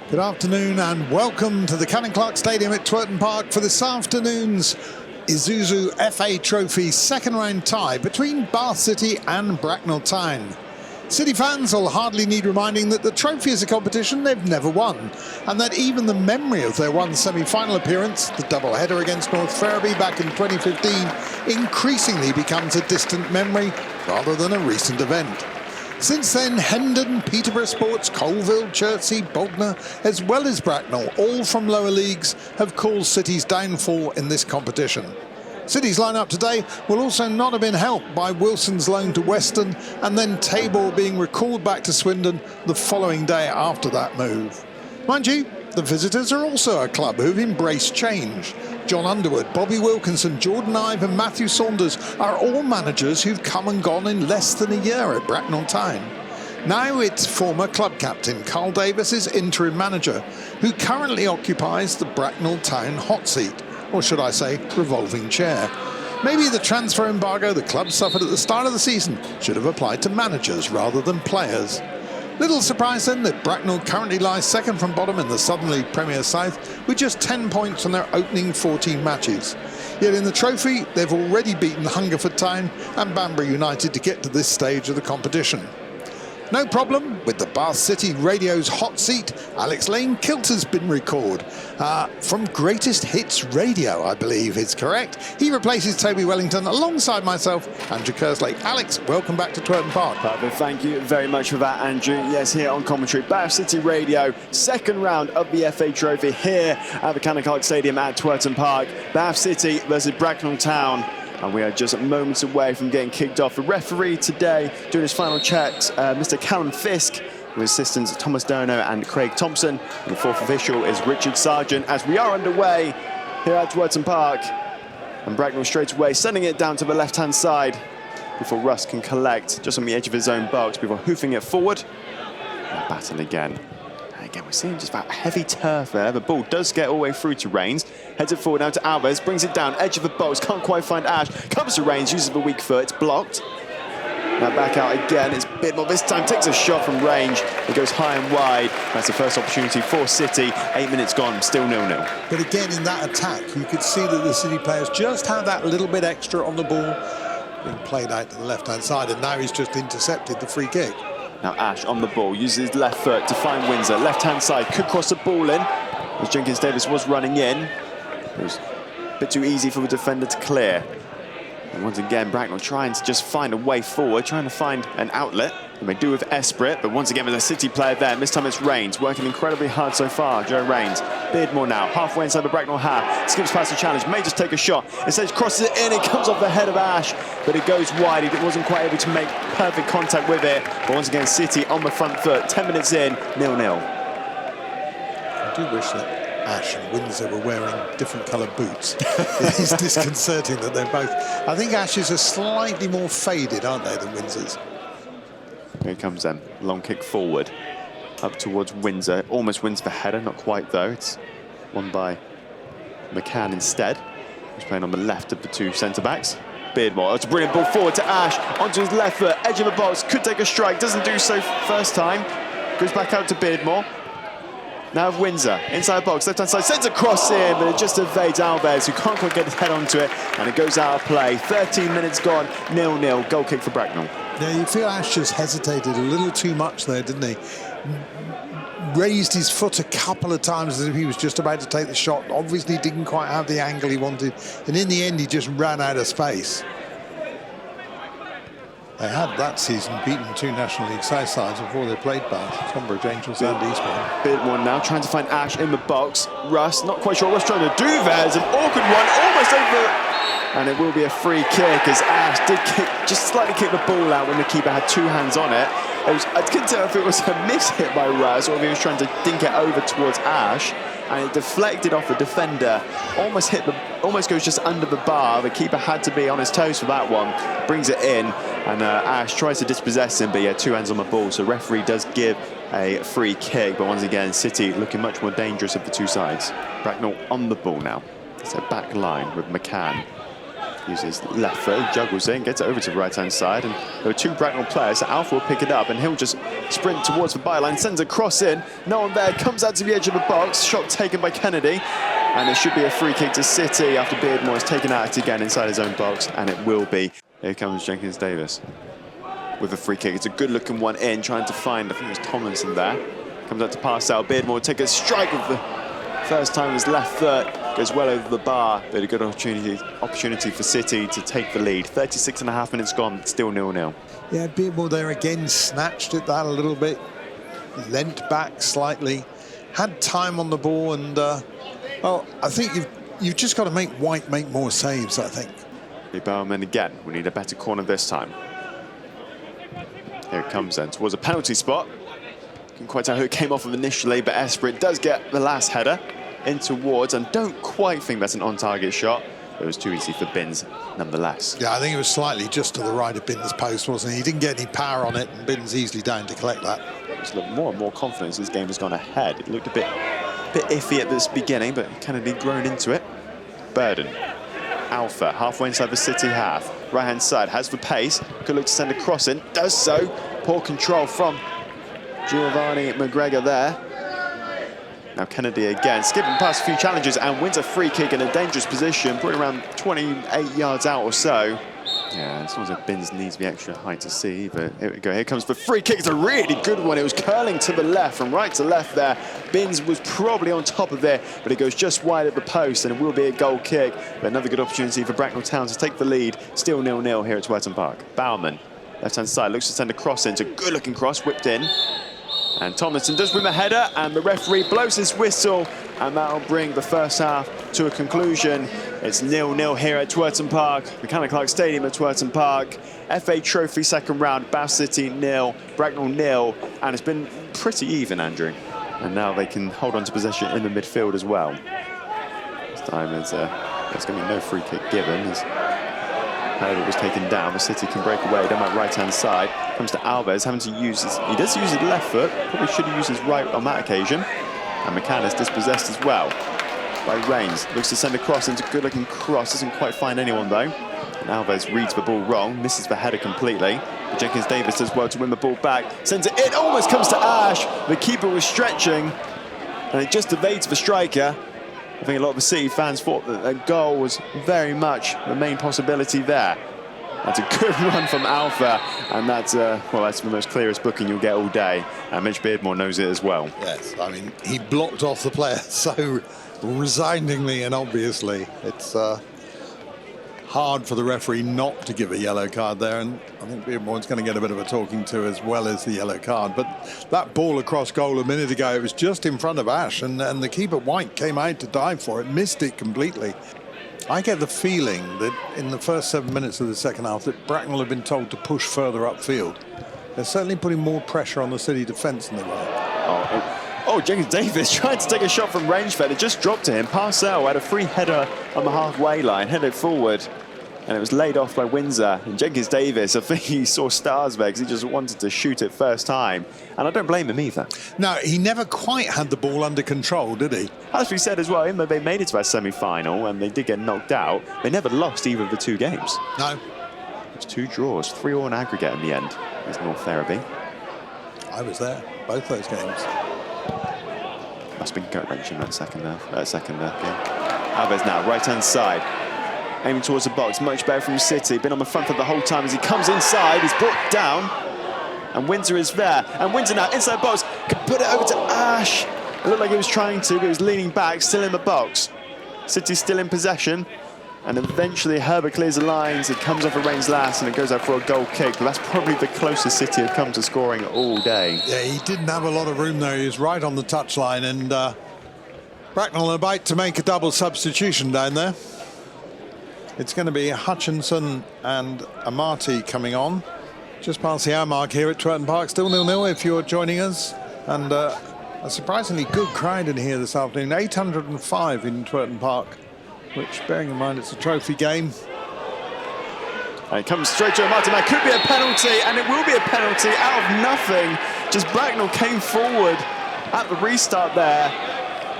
Good afternoon and welcome to the Callum Clark Stadium at Twerton Park for this afternoon's Isuzu FA Trophy second round tie between Bath City and Bracknell Town. City fans will hardly need reminding that the trophy is a competition they've never won, and that even the memory of their one semi-final appearance, the double-header against North Ferriby back in 2015, increasingly becomes a distant memory rather than a recent event. Since then, Hendon, Peterborough Sports, Coalville, Chertsey, Bognor, as well as Bracknell, all from lower leagues, have caused City's downfall in this competition. City's lineup today will also not have been helped by Wilson's loan to Weston and then Tabor being recalled back to Swindon the following day after that move. Mind you, the visitors are also a club who've embraced change. John Underwood, Bobby Wilkinson, Jordan Ive and Matthew Saunders are all managers who've come and gone in less than a year at Bracknell Town. Now it's former club captain Carl Davis is interim manager, who currently occupies the Bracknell Town hot seat, or should I say revolving chair. Maybe the transfer embargo the club suffered at the start of the season should have applied to managers rather than players. Little surprise then that Bracknell currently lies second from bottom in the Southern League Premier South with just 10 points from their opening 14 matches. Yet in the trophy, they've already beaten Hungerford Town and Banbury United to get to this stage of the competition. No problem with the Bath City radio's hot seat. Alex Lane-Kieltyka's been recalled from Greatest Hits Radio, I believe is correct. He replaces Toby Wellington alongside myself, Andrew Kerslake. Alex, welcome back to Twerton Park. Perfect, thank you very much for that, Andrew. Yes, here on commentary, Bath City Radio, second round of the FA Trophy here at the Callum Clark Stadium at Twerton Park. Bath City versus Bracknell Town. And we are just moments away from getting kicked off. The referee today doing his final checks, Mr. Callum Fisk, with assistants Thomas Dono and Craig Thompson. And the fourth official is Richard Sargent, as we are underway here at Twerton Park. And Bracknell straight away sending it down to the left-hand side before Russ can collect just on the edge of his own box before hoofing it forward. And battle again. Again, we're seeing just that heavy turf there. The ball does get all the way through to Rains. Heads it forward now to Alves, brings it down, edge of the box, can't quite find Ash. Comes to Rains, uses the weak foot, it's blocked. Now back out again, it's Bidmore this time, takes a shot from range. It goes high and wide. That's the first opportunity for City. 8 minutes gone, still 0-0. But again, in that attack, you could see that the City players just had that little bit extra on the ball, being played out to the left-hand side, and now he's just intercepted the free kick. Now Ash on the ball, uses his left foot to find Windsor. Left-hand side, could cross the ball in, as Jenkins-Davis was running in. It was a bit too easy for the defender to clear. And once again, Bracknell trying to just find a way forward, trying to find an outlet. And they do with Esprit, but once again with a City player there. And this time it's Rains, working incredibly hard so far. Joe Rains, Beardmore now, halfway inside the Bracknell half. Skips past the challenge, may just take a shot. Instead crosses it in, it comes off the head of Ash, but it goes wide. He wasn't quite able to make perfect contact with it. But once again, City on the front foot. 10 minutes in, 0-0. I do wish that Ash and Windsor were wearing different coloured boots. It is disconcerting that they're both. I think Ash's are slightly more faded, aren't they, than Windsor's? Here comes then, long kick forward, up towards Windsor. Almost wins the header, not quite though. It's won by McCann instead, who's playing on the left of the two centre-backs. Beardmore, it's a brilliant ball forward to Ash, onto his left foot, edge of the box, could take a strike, doesn't do so first time. Goes back out to Beardmore. Now Windsor, inside the box, left-hand side, sends a cross in, but it just evades Alves, who can't quite get his head onto it, and it goes out of play. 13 minutes gone, 0-0, goal kick for Bracknell. Yeah, you feel Ash just hesitated a little too much there, didn't he? Raised his foot a couple of times as if he was just about to take the shot. Obviously didn't quite have the angle he wanted, and in the end he just ran out of space. They had that season beaten two National League South sides before they played Bath, Tonbridge Angels and Eastbourne. Beardmore now trying to find Ash in the box. Russ, not quite sure what Russ trying to do there. It's an awkward one, almost over. And it will be a free kick as Ash did just slightly kick the ball out when the keeper had two hands on it. I couldn't tell if it was a miss hit by Russ or if he was trying to dink it over towards Ash. And it deflected off the defender, almost goes just under the bar. The keeper had to be on his toes for that one. Brings it in, and Ash tries to dispossess him, but yeah, two hands on the ball. So referee does give a free kick, but once again, City looking much more dangerous of the two sides. Bracknell on the ball now. It's a back line with McCann. uses left foot, juggles it, and gets it over to the right-hand side. And there are two Bracknell players, so Alpha will pick it up, and he'll just sprint towards the byline, sends a cross in. No one there, comes out to the edge of the box. Shot taken by Kennedy. And it should be a free kick to City after Beardmore has taken out again inside his own box, and it will be. Here comes Jenkins-Davis with a free kick. It's a good-looking one in, trying to find, I think it was Tomlinson there. Comes out to pass out. Beardmore will take a strike with the first time his left foot. Goes well over the bar, but a good opportunity for City to take the lead. 36.5 minutes gone, still 0-0. Yeah, Beardmore there again, snatched at that a little bit, leant back slightly, had time on the ball, and well, I think you've just got to make White make more saves, I think. Bowman again. We need a better corner this time. Here it comes then towards a penalty spot. Couldn't quite tell who it came off of initially, but Esprit does get the last header in towards, and don't quite think that's an on-target shot. It was too easy for Binns, nonetheless. Yeah, I think it was slightly just to the right of Binns' post, wasn't he? He didn't get any power on it, and Binns easily down to collect that. Just looked more and more confident as this game has gone ahead. It looked a bit iffy at this beginning, but Kennedy grown into it. Burden, Alpha, halfway inside the City half. Right-hand side, has the pace. Could look to send a cross in, does so. Poor control from Giovanni McGregor there. Now Kennedy again, skipping past a few challenges and wins a free kick in a dangerous position, probably around 28 yards out or so. Yeah, it's almost like Binns needs the extra height to see, but here we go. Here comes the free kick. It's a really good one. It was curling to the left, from right to left there. Binns was probably on top of it, but it goes just wide at the post, and it will be a goal kick. But another good opportunity for Bracknell Town to take the lead. Still 0-0 here at Twerton Park. Baumann, left-hand side, looks to send a cross in. It's a good-looking cross, whipped in. And Tomlinson does win the header, and the referee blows his whistle, and that'll bring the first half to a conclusion. It's 0-0 here at Twerton Park, the Ken-Clarke Stadium at Twerton Park. FA Trophy second round, Bath City 0, Bracknell 0, and it's been pretty even, Andrew. And now they can hold on to possession in the midfield as well. This time there's going to be no free kick given. However, it was taken down. The City can break away down that right-hand side. Comes to Alves, having to use his... He does use his left foot. Probably should have used his right on that occasion. And McCann is dispossessed as well by Rains. Looks to send a cross into good-looking cross. Doesn't quite find anyone, though. And Alves reads the ball wrong. Misses the header completely. But Jenkins-Davis does well to win the ball back. Sends it in. Almost comes to Ash. The keeper was stretching. And it just evades the striker. I think a lot of the City fans thought that a goal was very much the main possibility there. That's a good run from Alpha, and that's well, that's the most clearest booking you'll get all day. And Mitch Beardmore knows it as well. Yes, I mean, he blocked off the player so resoundingly and obviously. It's hard for the referee not to give a yellow card there, and I think Beardmore's going to get a bit of a talking to as well as the yellow card. But that ball across goal a minute ago, it was just in front of Ash, and the keeper White came out to dive for it, missed it completely. I get the feeling that in the first 7 minutes of the second half that Bracknell have been told to push further upfield. They're certainly putting more pressure on the City defence than they were. Oh, Jenkins-Davis tried to take a shot from range there. It just dropped to him. Parcell had a free header on the halfway line, headed forward, and it was laid off by Windsor. And Jenkins-Davis, I think he saw stars there because he just wanted to shoot it first time. And I don't blame him either. No, he never quite had the ball under control, did he? As we said as well, even though they made it to that semi-final and they did get knocked out, they never lost either of the two games. No. It's 2 draws, 3-3 in aggregate in the end. There's North Therapy. I was there, both those games. Must have been gut-wrenching that second game. Alves now, right-hand side. Aiming towards the box, much better from City. Been on the front foot the whole time as he comes inside. He's brought down. And Windsor is there. And Windsor now inside the box. Can put it over to Ash. It looked like he was trying to, but he was leaning back, still in the box. City still in possession. And eventually Herbert clears the lines. It comes off a range last and it goes out for a goal kick. But that's probably the closest City have come to scoring all day. Yeah, he didn't have a lot of room there. He was right on the touchline. And Bracknell are about to make a double substitution down there. It's going to be Hutchinson and Amati coming on. Just past the hour mark here at Twerton Park. Still 0-0 if you're joining us. And a surprisingly good crowd in here this afternoon. 805 in Twerton Park, which, bearing in mind it's a trophy game. And it comes straight to Amati. That could be a penalty, and it will be a penalty out of nothing. Just Bracknell came forward at the restart there.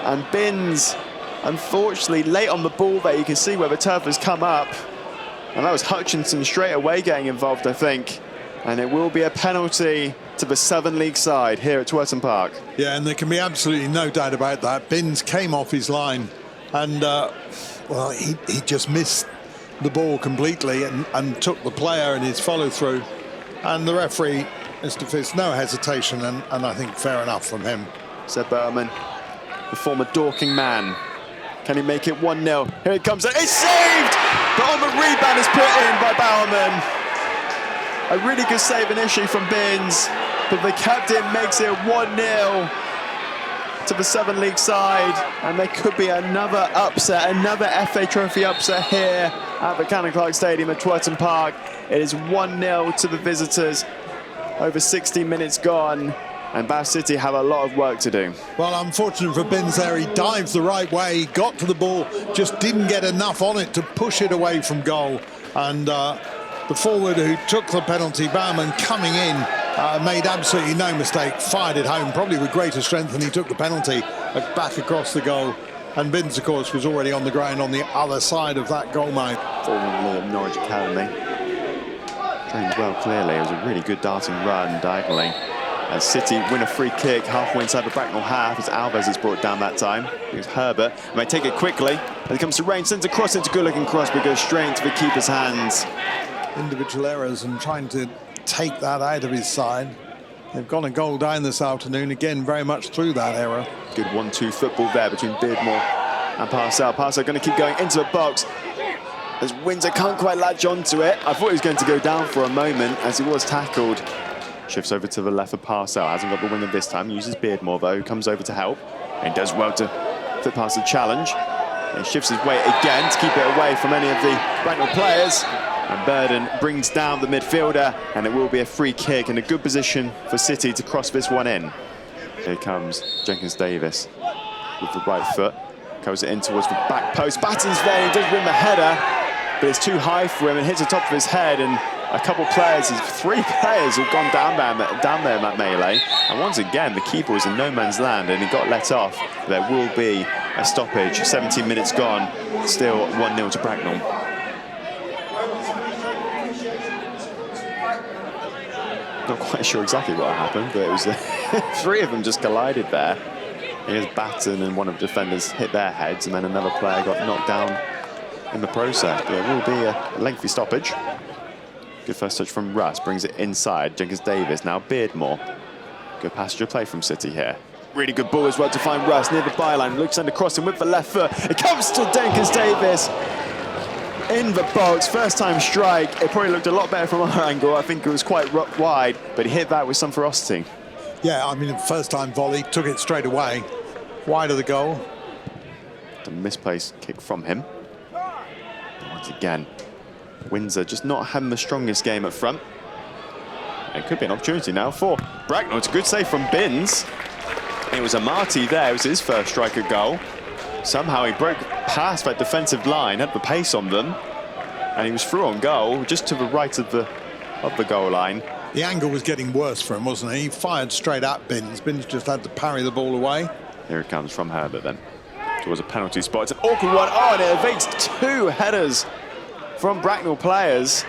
And Binns, unfortunately, late on the ball there, you can see where the turf has come up. And that was Hutchinson straight away getting involved, I think. And it will be a penalty to the Southern League side here at Twerton Park. Yeah, and there can be absolutely no doubt about that. Binns came off his line and, well, he just missed the ball completely and took the player in his follow-through. And the referee, Mr. Fist, no hesitation, and I think fair enough from him. Said Bowman, the former Dorking man. Can he make it 1-0? Here it comes, and it's saved! But on the rebound is put in by Bowerman. A really good save initially from Binns, but the captain makes it 1-0 to the Southern League side, and there could be another upset, another FA Trophy upset here at the Cannon Clark Stadium at Twerton Park. It is 1-0 to the visitors, over 60 minutes gone, and Bath City have a lot of work to do. Well, unfortunate for Binns there, he dives the right way, he got to the ball, just didn't get enough on it to push it away from goal, and the forward who took the penalty, Bowman, coming in, made absolutely no mistake, fired it home, probably with greater strength than he took the penalty, back across the goal. And Binns, of course, was already on the ground on the other side of that goal mouth. Formerly of Norwich Academy. Trained well, clearly. It was a really good darting run diagonally. As City win a free kick halfway inside the Bracknell half, as Alves is brought down that time. It was Herbert, and they take it quickly. As it comes to Rain, sends a cross into good-looking cross, but goes straight into the keeper's hands. Individual errors and trying to take that out of his side. They've gone a goal down this afternoon, again very much through that error. Good 1-2 football there between Beardmore and Parcell. Parcell going to keep going into the box as Windsor can't quite latch onto it. I thought he was going to go down for a moment as he was tackled. Shifts over to the left of Parcell, hasn't got the winger this time, uses Beardmore though, comes over to help and does well to fit past the challenge. And shifts his weight again to keep it away from any of the Bracknell players. And Burden brings down the midfielder, and it will be a free kick in a good position for City to cross this one in. Here comes Jenkins-Davis with the right foot, goes it in towards the back post. Batten's there, he does win the header, but it's too high for him and hits the top of his head. And a couple of players, 3 players have gone down there in that melee. And once again, the keeper was in no man's land and he got let off. There will be a stoppage, 17 minutes gone, still 1-0 to Bracknell. Not quite sure exactly what happened, but it was 3 of them just collided there. Here's Batten and one of the defenders hit their heads, and then another player got knocked down in the process. There will be a lengthy stoppage. Good first touch from Russ, brings it inside. Jenkins-Davis, now Beardmore. Good passenger play from City here. Really good ball as well to find Russ near the byline. Looks under crossing with the left foot. It comes to Jenkins-Davis. In the box, first time strike. It probably looked a lot better from our angle. I think it was quite wide, but he hit that with some ferocity. Yeah, I mean, first time volley, took it straight away. Wide of the goal. A misplaced kick from him. Once again, Windsor just not having the strongest game up front. It could be an opportunity now for Bracknell. It's a good save from Binns. It was Amati there. It was his first striker goal. Somehow he broke past that defensive line, had the pace on them, and he was through on goal, just to the right of the goal line. The angle was getting worse for him, wasn't it? He fired straight at Binns. Binns just had to parry the ball away. Here it comes from Herbert then. Towards a penalty spot. It's an awkward one. Oh, and it evades 2 headers from Bracknell players.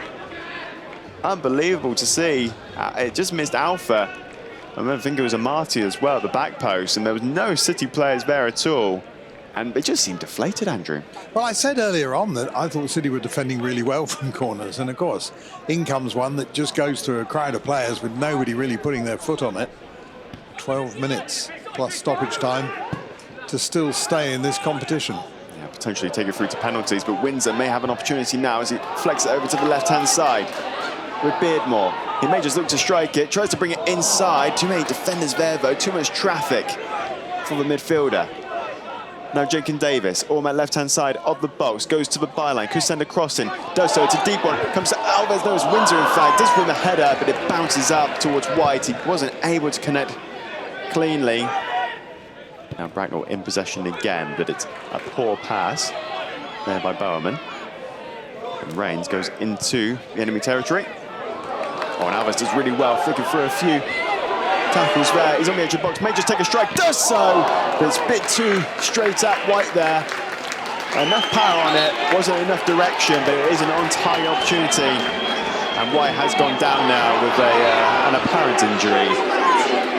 Unbelievable to see. It just missed Alpha. I think it was Amati as well at the back post, and there was no City players there at all. And it just seemed deflated, Andrew. Well, I said earlier on that I thought City were defending really well from corners. And, of course, in comes one that just goes through a crowd of players with nobody really putting their foot on it. 12 minutes plus stoppage time to still stay in this competition. Yeah, potentially take it through to penalties, but Windsor may have an opportunity now as he flex it over to the left-hand side with Beardmore. He may just look to strike it, tries to bring it inside. Too many defenders there, though. Too much traffic for the midfielder. Now Jenkins-Davis, all on that left-hand side of the box, goes to the byline, could send a cross in, does so, it's a deep one, comes to Alves, no, it's Windsor in fact, does win the header, but it bounces up towards White. He wasn't able to connect cleanly. Now Bracknell in possession again, but it's a poor pass there by Bowerman. And Rains goes into the enemy territory. Oh, and Alves does really well, flicking through a few tackles there. He's on the edge of the box, may just take a strike, does so, but it's a bit too straight at White there. Enough power on it, wasn't enough direction, but it is an on-target opportunity. And White has gone down now with an apparent injury.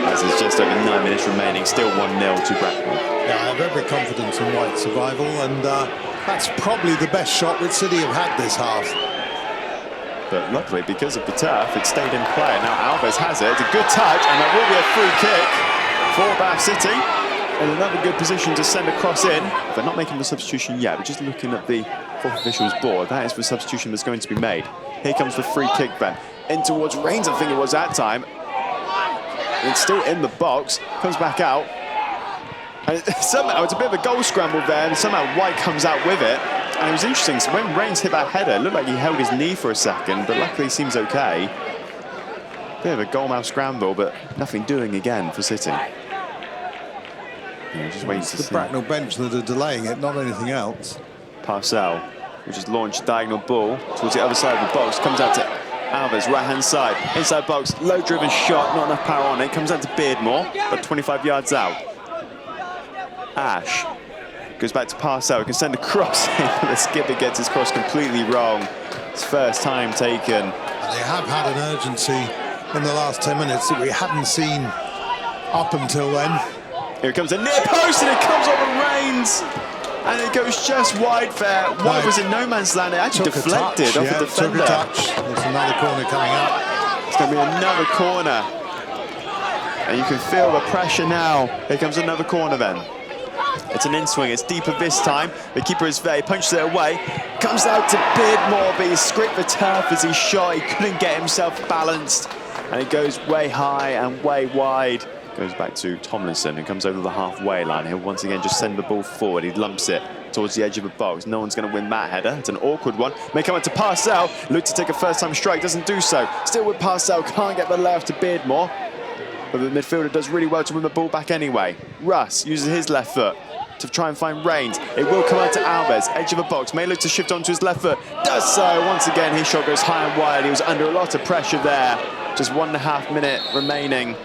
As there's just over 9 minutes remaining, still 1-0 to Bracknell. Yeah, I have every confidence in White's survival, and that's probably the best shot that City have had this half. But luckily, because of the turf, it stayed in play. Now Alves has it. It's a good touch, and that will be a free kick for Bath City. In another good position to send a cross in. They're not making the substitution yet, but just looking at the fourth official's board, that is the substitution that's going to be made. Here comes the free kick then. In towards Reigns, I think it was that time. It's still in the box, comes back out. And somehow it's a bit of a goal scramble there, and somehow White comes out with it. And it was interesting, so when Reigns hit that header, it looked like he held his knee for a second, but luckily he seems okay. Bit of a goalmouth scramble, but nothing doing again for City. Yeah, just waiting to see. The Bracknell bench that are delaying it, not anything else. Parcell, which has launched a diagonal ball towards the other side of the box, comes out to Alves, right-hand side, inside box, low-driven shot, not enough power on it, comes out to Beardmore, but 25 yards out. Ash goes back to Parcell, can send a cross in, but the skipper gets his cross completely wrong. It's first time taken. And they have had an urgency in the last 10 minutes that we hadn't seen up until then. Here comes a near post, and it comes over Reigns. And it goes just wide there. White was in no man's land. It actually deflected off the defender. Took a touch. There's another corner coming up. It's going to be another corner. And you can feel the pressure now. Here comes another corner then. It's an in-swing. It's deeper this time. The keeper is there. He punches it away. Comes out to Beardmore, but he scraped the turf as he shot. He couldn't get himself balanced. And it goes way high and way wide. Goes back to Tomlinson, who comes over the halfway line. He'll once again just send the ball forward. He lumps it towards the edge of the box. No one's going to win that header. It's an awkward one. May come up to Parcell. Look to take a first-time strike. Doesn't do so. Still with Parcell. Can't get the left to Beardmore. But the midfielder does really well to win the ball back anyway. Russ uses his left foot to try and find Reigns. It will come out to Alves. Edge of the box. May look to shift onto his left foot. Does so. Once again, his shot goes high and wide. He was under a lot of pressure there. Just 1.5 minutes remaining.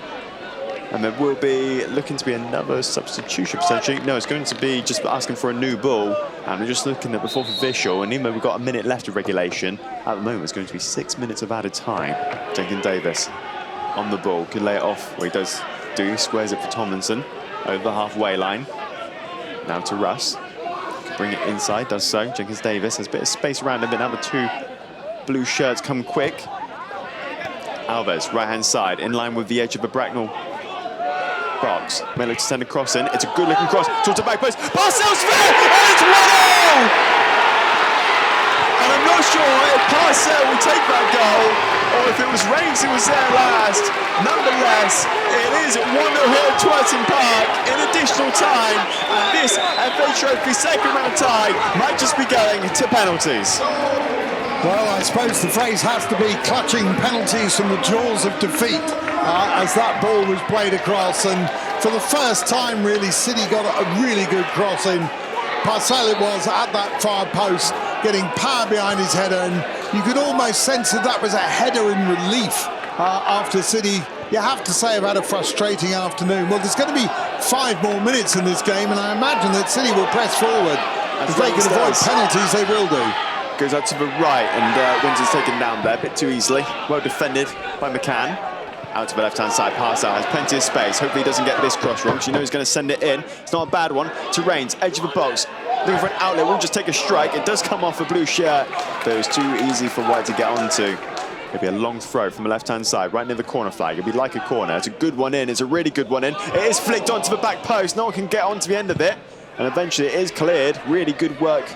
And there will be looking to be another substitution potentially. No, it's going to be just asking for a new ball. And we're just looking at the fourth official. And even though we've got a minute left of regulation, at the moment it's going to be 6 minutes of added time. Jenkins Davis on the ball, could lay it off. Well, he does do, squares it for Tomlinson over the halfway line. Now to Russ. Bring it inside, does so. Jenkins Davis has a bit of space around him, but now the two blue shirts come quick. Alves, right-hand side, in line with the edge of the Bracknell box. May look to send a cross in. It's a good-looking cross towards the back post. Parcell's there, and it's 1-0! And I'm not sure if Parcell will take that goal or if it was Reigns who was there last. Nonetheless, it is 1-0 here at Twerton Park in additional time, and this FA Trophy second-round tie might just be going to penalties. Well, I suppose the phrase has to be clutching penalties from the jaws of defeat as that ball was played across, and for the first time really City got a really good cross in. Parcell it was at that far post, getting power behind his header, and you could almost sense that that was a header in relief after City, you have to say, have had a frustrating afternoon. Well, there's going to be 5 more minutes in this game, and I imagine that City will press forward. If they can avoid penalties, they will do. Goes out to the right, and Windsor's taken down there a bit too easily. Well defended by McCann. Out to the left-hand side, Parcell has plenty of space. Hopefully he doesn't get this cross wrong, because you know he's going to send it in. It's not a bad one. To Reigns, edge of the box. Looking for an outlet, we'll just take a strike. It does come off a blue shirt, but it was too easy for White to get onto. It'll be a long throw from the left-hand side, right near the corner flag. It'll be like a corner. It's a good one in. It's a really good one in. It is flicked onto the back post. No one can get onto the end of it. And eventually it is cleared. Really good work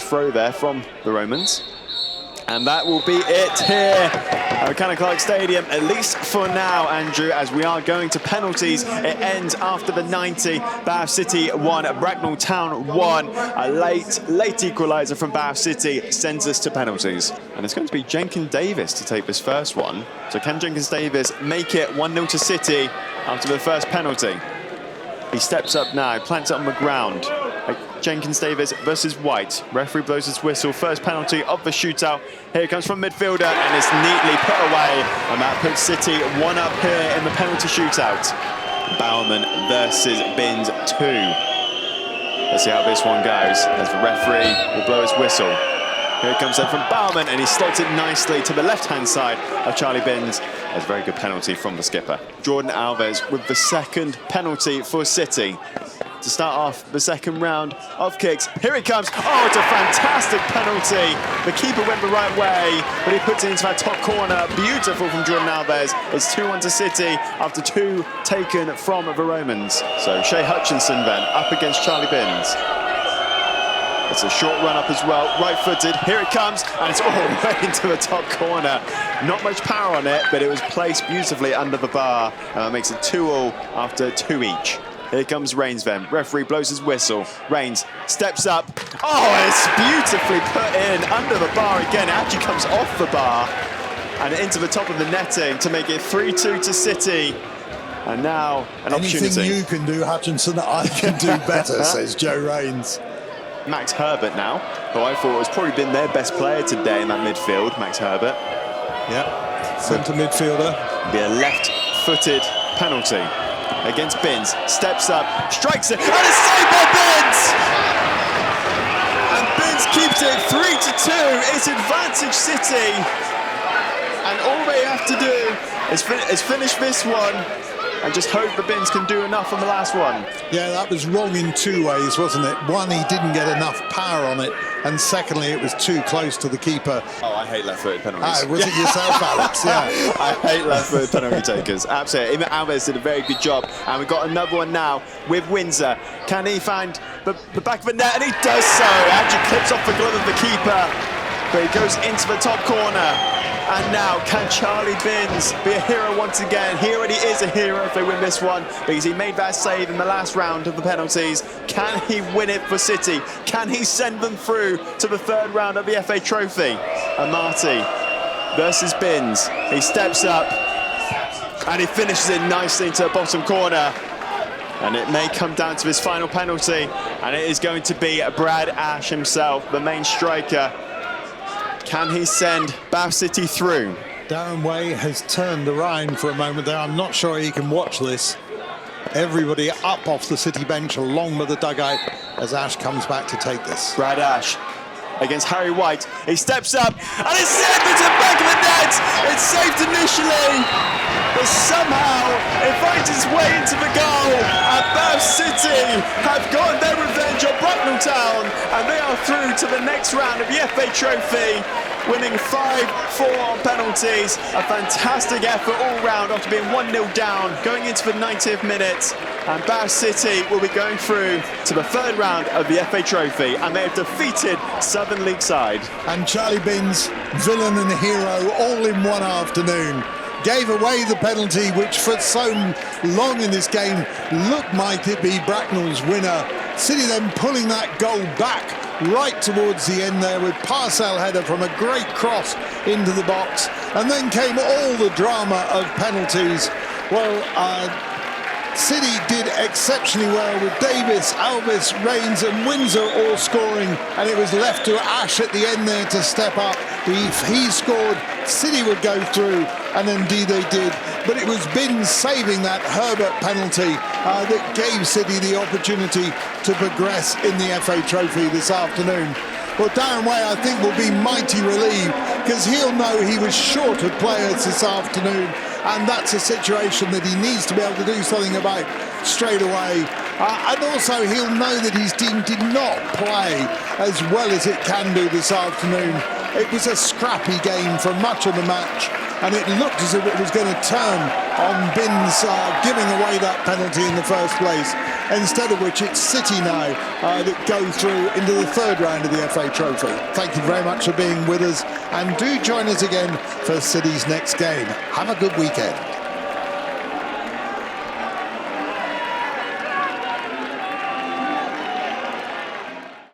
throw there from the Romans. And that will be it here at 𝗛𝗚𝗛𝗛𝗚𝗛 Stadium, at least for now, Andrew, as we are going to penalties. It ends after the 90. Bath City 1, Bracknell Town 1. A late equaliser from Bath City sends us to penalties. And it's going to be Jenkins Davis to take this first one. So can Jenkins Davis make it 1-0 to City after the first penalty? He steps up now, plants it on the ground. Jenkins Davis versus White. Referee blows his whistle. First penalty of the shootout. Here it comes from midfielder, and it's neatly put away. And that puts City 1 up here in the penalty shootout. Bowerman versus Binns 2. Let's see how this one goes as the referee will blow his whistle. Here it comes in from Baumann, and he slots it nicely to the left-hand side of Charlie Binns. That's a very good penalty from the skipper. Jordan Alves with the second penalty for City to start off the second round of kicks. Here it comes. Oh, it's a fantastic penalty. The keeper went the right way, but he puts it into that top corner. Beautiful from Jordan Alves. It's 2-1 to City after 2 taken from the Romans. So Shea Hutchinson then up against Charlie Binns. It's a short run up as well, right-footed. Here it comes, and it's all the way into the top corner. Not much power on it, but it was placed beautifully under the bar. Makes it 2-2 after 2 each. Here comes Reigns then. Referee blows his whistle. Reigns steps up. Oh, it's beautifully put in under the bar again. It actually comes off the bar and into the top of the netting to make it 3-2 to City. And now an opportunity. Anything you can do, Hutchinson, I can do better, says Joe Reigns. Max Herbert now, who I thought has probably been their best player today in that midfield, Max Herbert. Yep, centre midfielder. Be a left-footed penalty against Binns. Steps up, strikes it, and it's saved by Binns! And Binns keeps it 3-2. It's advantage City. And all they have to do is finish this one and just hope the Binns can do enough on the last one. Yeah, that was wrong in 2 ways, wasn't it? One, he didn't get enough power on it, and secondly, it was too close to the keeper. Oh, I hate left-footed penalties. Ah, was it yourself, Alex? Yeah. I hate left-footed penalty takers. Absolutely. Even Alves did a very good job, and we've got another one now with Windsor. Can he find the back of the net? And he does so. It actually clips off the glove of the keeper, but he goes into the top corner. And now, can Charlie Binns be a hero once again? He already is a hero if they win this one, because he made that save in the last round of the penalties. Can he win it for City? Can he send them through to the third round of the FA Trophy? Amati versus Binns. He steps up and he finishes it nicely into the bottom corner. And it may come down to his final penalty, and it is going to be Brad Ash himself, the main striker. Can he send Bath City through? Darren Way has turned around for a moment there. I'm not sure he can watch this. Everybody up off the City bench along with the dugout as Ash comes back to take this. Brad Ash against Harry White. He steps up and it's sent into the back of the net. It's saved initially, but somehow it finds its way into the goal. And Bath City have gotten their revenge on Bracknell Town, and they are through to the next round of the FA Trophy, winning 5-4 on penalties. A fantastic effort all round after being 1-0 down, going into the 90th minute. And Bath City will be going through to the third round of the FA Trophy, and they have defeated Southern League side. And Charlie Binns, villain and hero, all in one afternoon. Gave away the penalty, which for so long in this game looked might it be Bracknell's winner. City then pulling that goal back right towards the end there with Parcell header from a great cross into the box. And then came all the drama of penalties. Well, City did exceptionally well with Davis, Alves, Reigns and Windsor all scoring, and it was left to Ash at the end there to step up. If he scored, City would go through, and indeed they did. But it was Binns saving that Herbert penalty that gave City the opportunity to progress in the FA Trophy this afternoon. Well, Darren Way, I think, will be mighty relieved, because he'll know he was short of players this afternoon, and that's a situation that he needs to be able to do something about straight away. And also he'll know that his team did not play as well as it can do this afternoon. It was a scrappy game for much of the match, and it looked as if it was going to turn on Binns giving away that penalty in the first place, instead of which it's City now that go through into the third round of the FA Trophy. Thank you very much for being with us, and do join us again for City's next game. Have a good weekend.